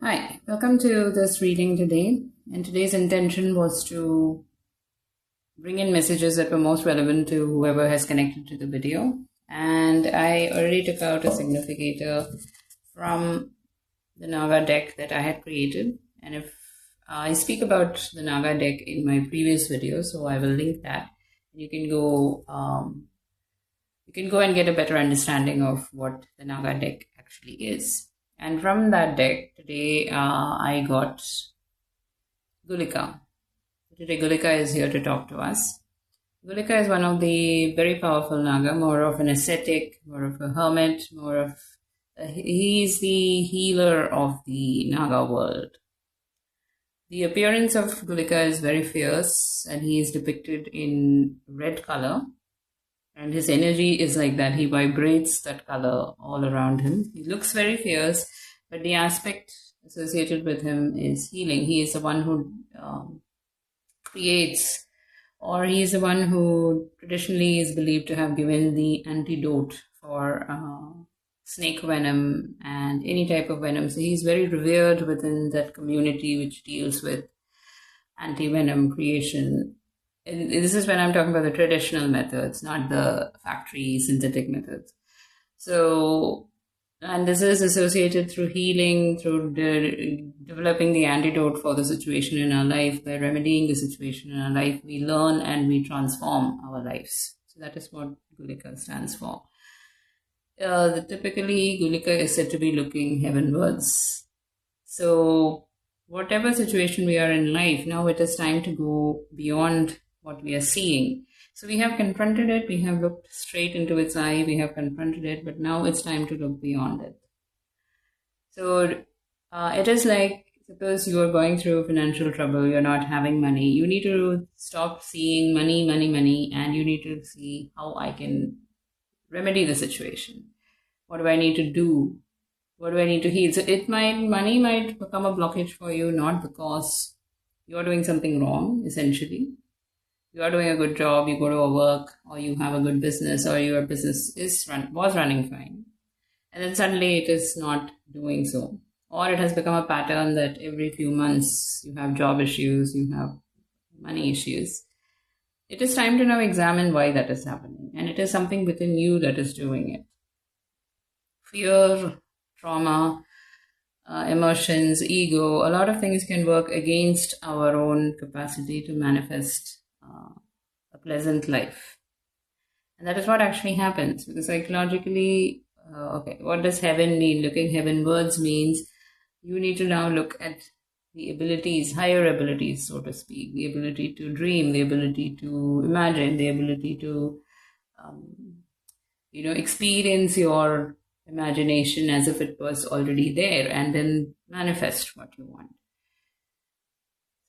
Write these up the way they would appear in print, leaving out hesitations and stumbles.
Hi, welcome to this reading today. And today's intention was to bring in messages that were most relevant to whoever has connected to the video. And I already took out a significator from the Naga deck that I had created. And if I speak about the Naga deck in my previous video, so I will link that. You can go and get a better understanding of what the Naga deck actually is. And from that deck today, I got Gulika. Today, Gulika is here to talk to us. Gulika is one of the very powerful Naga, more of an ascetic, more of a hermit, he's the healer of the Naga world. The appearance of Gulika is very fierce, and he is depicted in red color. And his energy is like that. He vibrates that color all around him. He looks very fierce, but the aspect associated with him is healing. He is the one who creates, or he is the one who traditionally is believed to have given the antidote for snake venom and any type of venom. So he's very revered within that community which deals with anti-venom creation. And this is when I'm talking about the traditional methods, not the factory synthetic methods. So, and this is associated through healing, through developing the antidote for the situation in our life. By remedying the situation in our life, we learn and we transform our lives. So that is what Gulika stands for. Typically, Gulika is said to be looking heavenwards. So whatever situation we are in life, now it is time to go beyond what we are seeing. So we have confronted it, we have looked straight into its eye, we have confronted it, but now it's time to look beyond it. So it is like, suppose you are going through financial trouble, you're not having money, you need to stop seeing money, and you need to see how I can remedy the situation. What do I need to do? What do I need to heal? So money might become a blockage for you, not because you're doing something wrong, essentially. You are doing a good job, you go to a work, or you have a good business, or your business was running fine. And then suddenly it is not doing so. Or it has become a pattern that every few months you have job issues, you have money issues. It is time to now examine why that is happening. And it is something within you that is doing it. Fear, trauma, emotions, ego, a lot of things can work against our own capacity to manifest a pleasant life. And that is what actually happens, because psychologically, what does heaven mean? Looking heavenwards means you need to now look at the abilities, higher abilities, so to speak, the ability to dream, the ability to imagine, the ability to, experience your imagination as if it was already there, and then manifest what you want.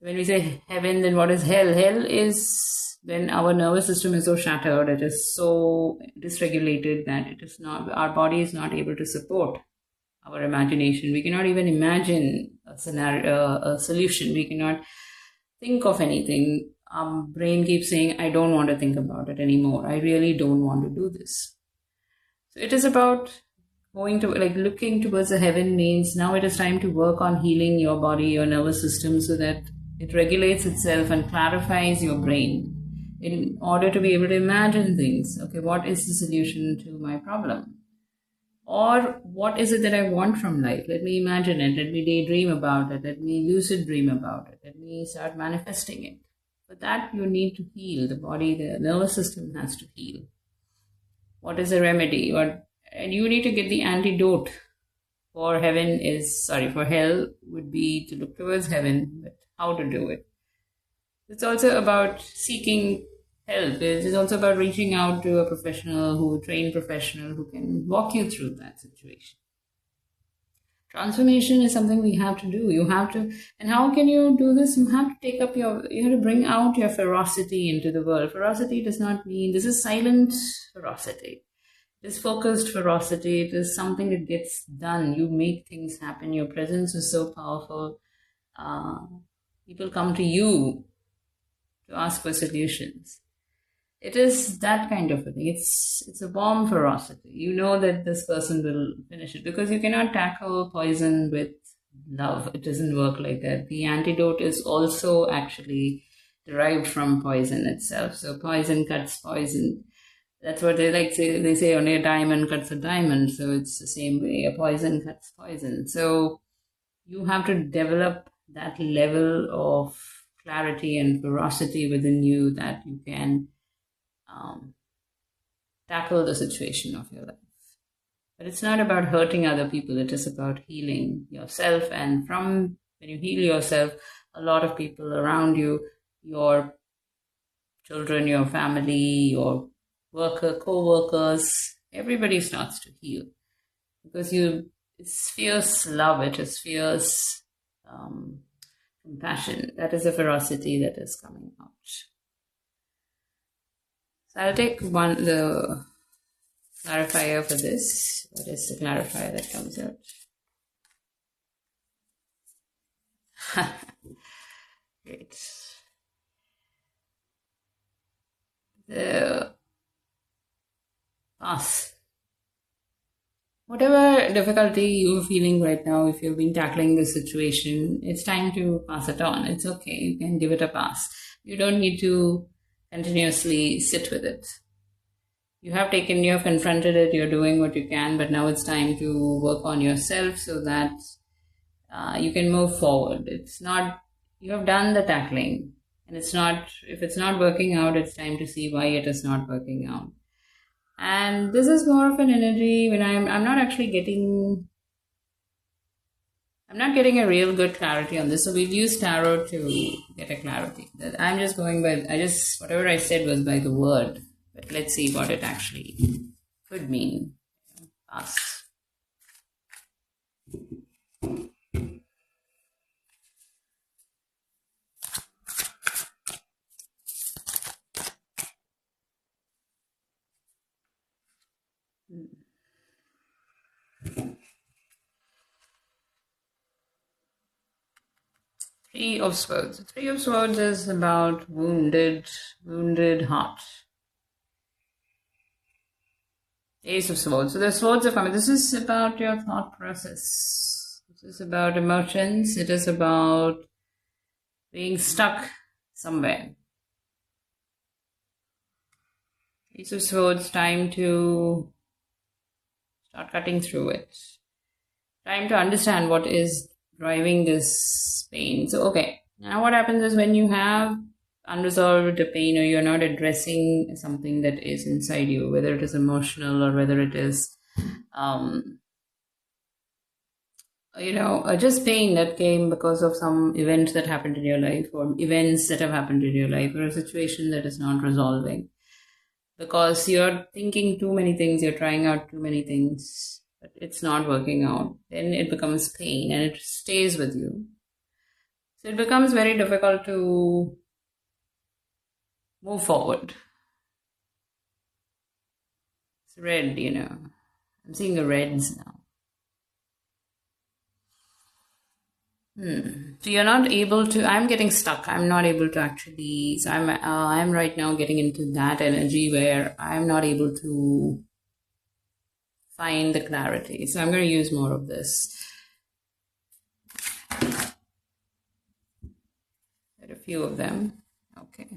When we say heaven, then what is hell? Hell is when our nervous system is so shattered, it is so dysregulated that our body is not able to support our imagination. We cannot even imagine a scenario, a solution. We cannot think of anything. Our brain keeps saying, I don't want to think about it anymore. I really don't want to do this. So it is about looking towards the heaven means now it is time to work on healing your body, your nervous system, so that it regulates itself and clarifies your brain in order to be able to imagine things. Okay, what is the solution to my problem? Or what is it that I want from life? Let me imagine it. Let me daydream about it. Let me lucid dream about it. Let me start manifesting it. For that, you need to heal. The body, the nervous system has to heal. What is the remedy? And you need to get the antidote for hell would be to look towards heaven, but how to do it. It's also about seeking help. It is also about reaching out to a trained professional who can walk you through that situation. Transformation is something we have to do. And how can you do this? You have to bring out your ferocity into the world. Ferocity does not mean, this is silent ferocity. It is focused ferocity. It is something that gets done. You make things happen. Your presence is so powerful. People come to you to ask for solutions. It is that kind of a thing. It's a warm ferocity. You know that this person will finish it, because you cannot tackle poison with love. It doesn't work like that. The antidote is also actually derived from poison itself. So poison cuts poison. That's what they like say. They say only a diamond cuts a diamond. So it's the same way. A poison cuts poison. So you have to develop that level of clarity and ferocity within you that you can tackle the situation of your life. But it's not about hurting other people. It is about healing yourself. And from when you heal yourself, a lot of people around you, your children, your family, your co-workers, everybody starts to heal. Because it's fierce love, it is fierce compassion. That is a ferocity that is coming out. So I'll take the clarifier for this. What is the clarifier that comes out? Great. The pass. Whatever difficulty you're feeling right now, if you've been tackling this situation, it's time to pass it on. It's okay. You can give it a pass. You don't need to continuously sit with it. You have confronted it, you're doing what you can, but now it's time to work on yourself so that you can move forward. You have done the tackling, and if it's not working out, it's time to see why it is not working out. And this is more of an energy when I'm not getting a real good clarity on this. So we'll use tarot to get a clarity. I'm just going by, whatever I said was by the word. But let's see what it actually could mean. Pass. Three of Swords. Three of Swords is about wounded heart. Ace of Swords. So the swords are coming. This is about your thought process. This is about emotions. It is about being stuck somewhere. Ace of Swords, time to start cutting through it. Time to understand what is driving this pain. So, okay. Now what happens is when you have unresolved pain or you're not addressing something that is inside you, whether it is emotional or whether it is, just pain that came because of some event that happened in your life or events that have happened in your life or a situation that is not resolving. Because you're thinking too many things, you're trying out too many things, but it's not working out. Then it becomes pain and it stays with you. So it becomes very difficult to move forward. It's red, I'm seeing the reds now. So you're not able to, I'm getting stuck. I'm not able to actually, so I'm right now getting into that energy where I'm not able to find the clarity. So I'm going to use more of this. There are a few of them. Okay.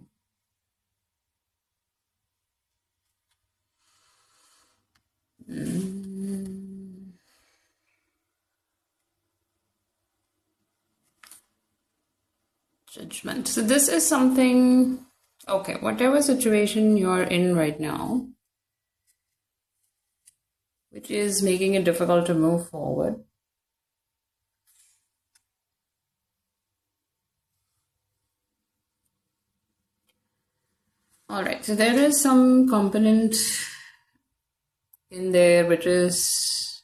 Judgment. So this is something, okay, whatever situation you're in right now, which is making it difficult to move forward. All right, so there is some component in there which is,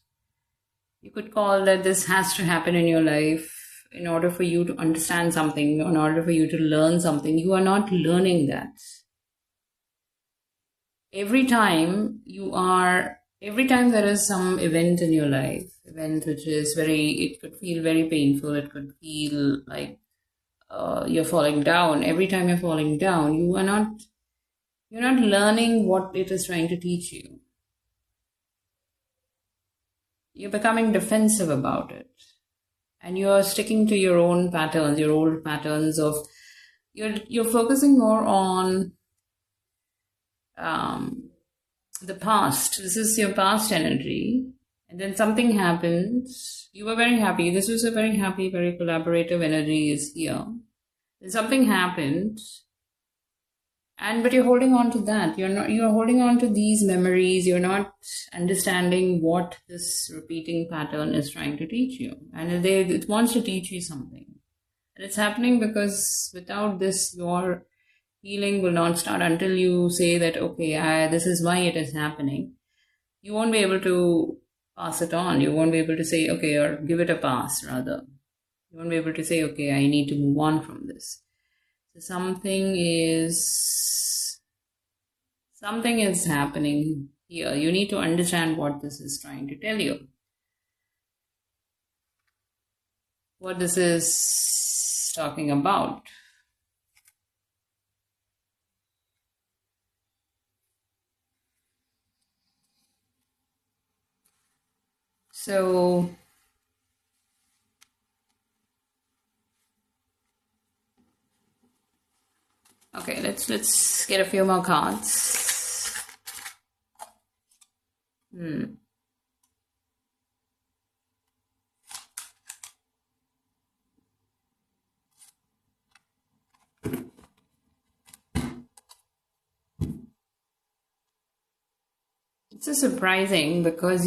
you could call that this has to happen in your life in order for you to understand something, in order for you to learn something. You are not learning that. Every time there is some event in your life, which is it could feel very painful, it could feel like you're falling down. Every time you're falling down, you're not learning what it is trying to teach you. You're becoming defensive about it. and you're sticking to your own patterns, your old patterns of, you're focusing more on the past. This is your past energy. And then something happens. You were very happy. This was a very happy, very collaborative energy is here. Then something happened. But you're holding on to that. You're holding on to these memories. You're not understanding what this repeating pattern is trying to teach you. And it wants to teach you something. And it's happening because without this, your healing will not start until you say that, okay, this is why it is happening. You won't be able to pass it on. You won't be able to say, okay, or give it a pass, rather. You won't be able to say, okay, I need to move on from this. So something is happening here. You need to understand what this is trying to tell you. What this is talking about. So, okay, let's get a few more cards. This is surprising because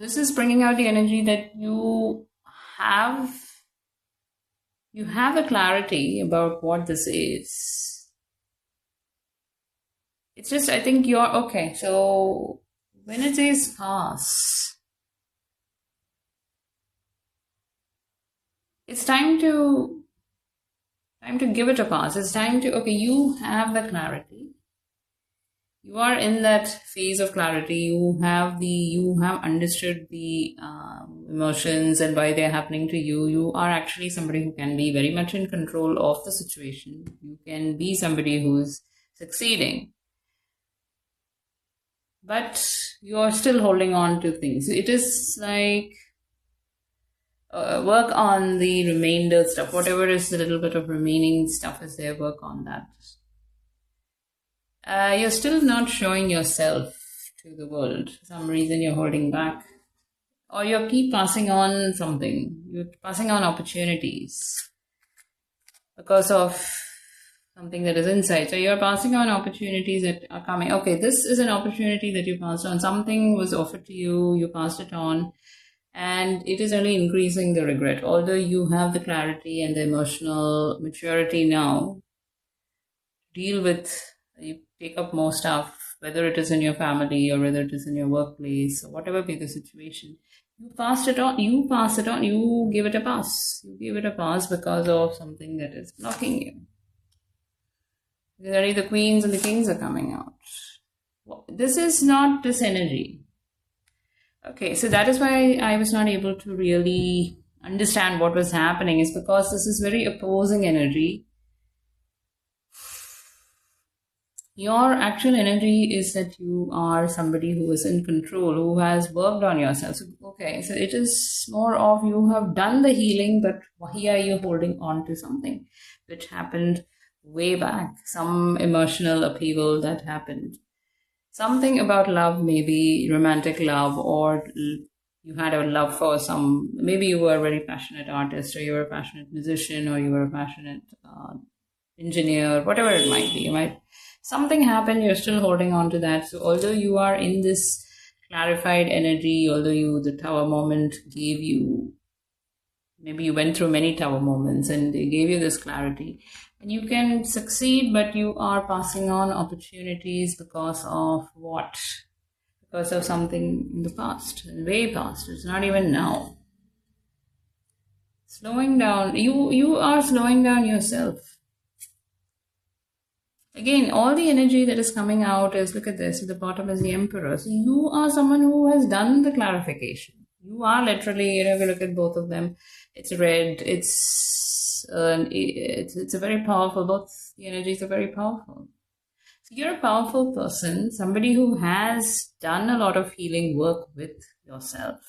this is bringing out the energy that you have a clarity about what this is. It's just, I think you're, okay, so when it says pass, it's time to give it a pass. It's time to, okay, you have the clarity. You are in that phase of clarity. You have understood the emotions and why they're happening to you. You are actually somebody who can be very much in control of the situation. You can be somebody who's succeeding. But you're still holding on to things. It is like work on the remainder stuff. Whatever is the little bit of remaining stuff is there, work on that. You're still not showing yourself to the world. For some reason you're holding back. Or you keep passing on something. You're passing on opportunities because of something that is inside. So you're passing on opportunities that are coming. Okay, this is an opportunity that you passed on. Something was offered to you, you passed it on. And it is only increasing the regret. Although you have the clarity and the emotional maturity now, deal with, you take up more stuff, whether it is in your family or whether it is in your workplace or whatever be the situation. You pass it on, you give it a pass. You give it a pass because of something that is blocking you. Already the queens and the kings are coming out. This is not this energy. Okay, so that is why I was not able to really understand what was happening, is because this is very opposing energy. Your actual energy is that you are somebody who is in control, who has worked on yourself. So, okay, so it is more of you have done the healing, but why are you holding on to something which happened way back? Some emotional upheaval that happened. Something about love, maybe romantic love, or you had a love for maybe you were a very passionate artist, or you were a passionate musician, or you were a passionate engineer, whatever it might be. Something happened, you're still holding on to that. So although you are in this clarified energy, although the tower moment gave you, maybe you went through many tower moments and they gave you this clarity, and you can succeed, but you are passing on opportunities because of what? Because of something in the past, way past. It's not even now. Slowing down. You are slowing down yourself. Again, all the energy that is coming out is, look at this, at the bottom is the Emperor. So you are someone who has done the clarification. You are literally, if you look at both of them, it's red, it's a very powerful, both the energies are very powerful. So you're a powerful person, somebody who has done a lot of healing work with yourself.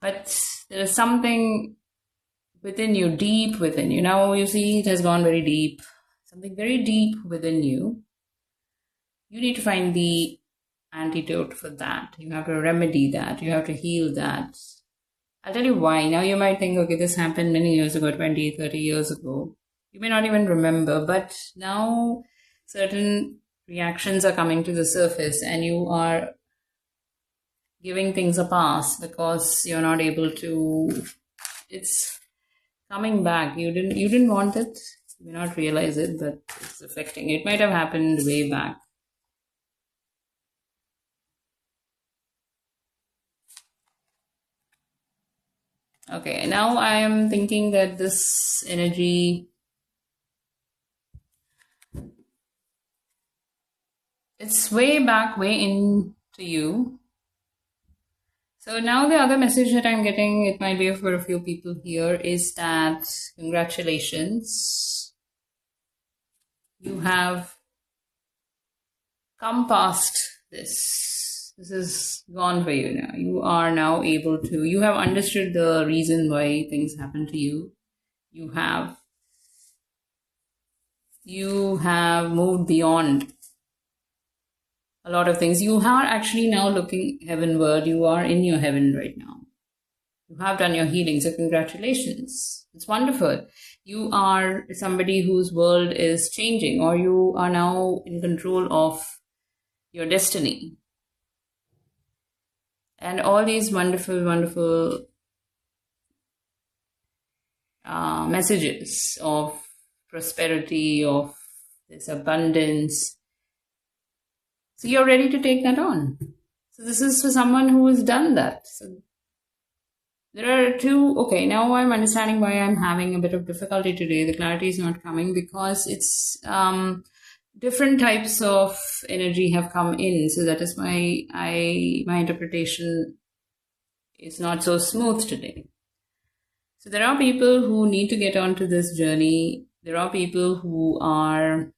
But there is something within you, deep within you. Now you see it has gone very deep. Something very deep within you. You need to find the antidote for that. You have to remedy that. You have to heal that. I'll tell you why. Now you might think, okay, this happened many years ago, 20, 30 years ago. You may not even remember, but now certain reactions are coming to the surface and you are giving things a pass because you're not able to. It's coming back. You didn't want it. You may not realize it, but it's affecting. It might have happened way back. Okay, now I am thinking that this energy, it's way back, way into you. So now the other message that I'm getting, it might be for a few people here, is that congratulations. You have come past this. This is gone for you now. You are now able to, you have understood the reason why things happen to you. You have moved beyond a lot of things. You are actually now looking heavenward. You are in your heaven right now. You have done your healing, so congratulations. It's wonderful. You are somebody whose world is changing, or you are now in control of your destiny. And all these wonderful, wonderful messages of prosperity, of this abundance. So you're ready to take that on. So this is for someone who has done that. So there are two. Okay, now I'm understanding why I'm having a bit of difficulty today. The clarity is not coming because it's different types of energy have come in. So that is why my interpretation is not so smooth today. So there are people who need to get onto this journey. There are people who are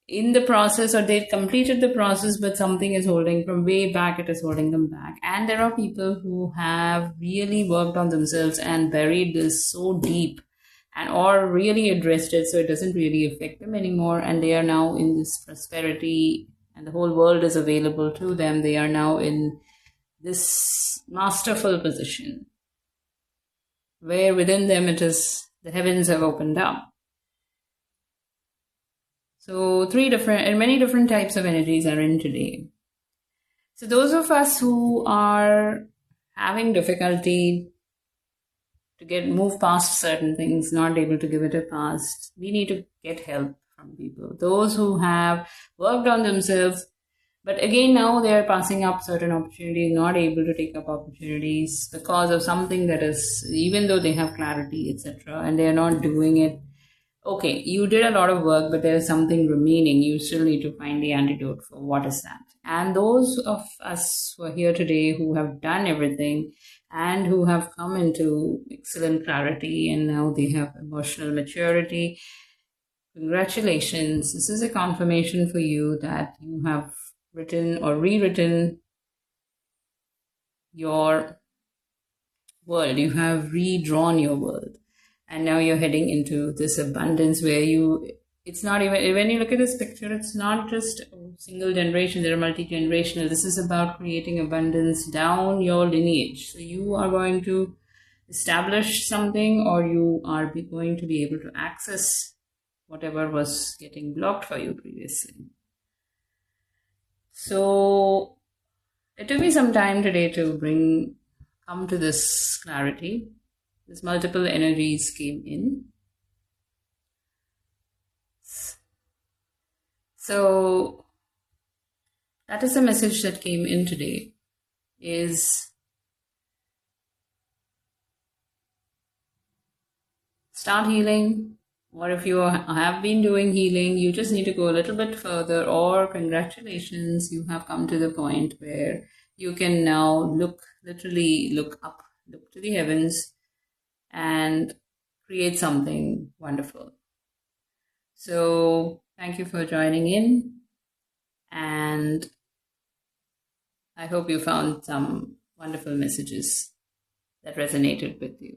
in the process, or they've completed the process, but something is holding from way back, it is holding them back. And there are people who have really worked on themselves and buried this so deep, and or really addressed it so it doesn't really affect them anymore, and they are now in this prosperity and the whole world is available to them. They are now in this masterful position where within them it is, the heavens have opened up. So many different types of energies are in today. So those of us who are having difficulty to move past certain things, not able to give it a pass, we need to get help from people. Those who have worked on themselves, but again now they are passing up certain opportunities, not able to take up opportunities because of something that is, even though they have clarity, etc., and they are not doing it. Okay, you did a lot of work, but there is something remaining. You still need to find the antidote for what is that. And those of us who are here today who have done everything and who have come into excellent clarity and now they have emotional maturity, congratulations. This is a confirmation for you that you have written or rewritten your world. You have redrawn your world. And now you're heading into this abundance where it's not even, when you look at this picture, it's not just a single generation, they're multi-generational. This is about creating abundance down your lineage. So you are going to establish something, or you are going to be able to access whatever was getting blocked for you previously. So it took me some time today to come to this clarity. These multiple energies came in. So that is the message that came in today, is start healing, or if you have been doing healing, you just need to go a little bit further, or congratulations, you have come to the point where you can now literally look up, look to the heavens, and create something wonderful. So thank you for joining in, and I hope you found some wonderful messages that resonated with you?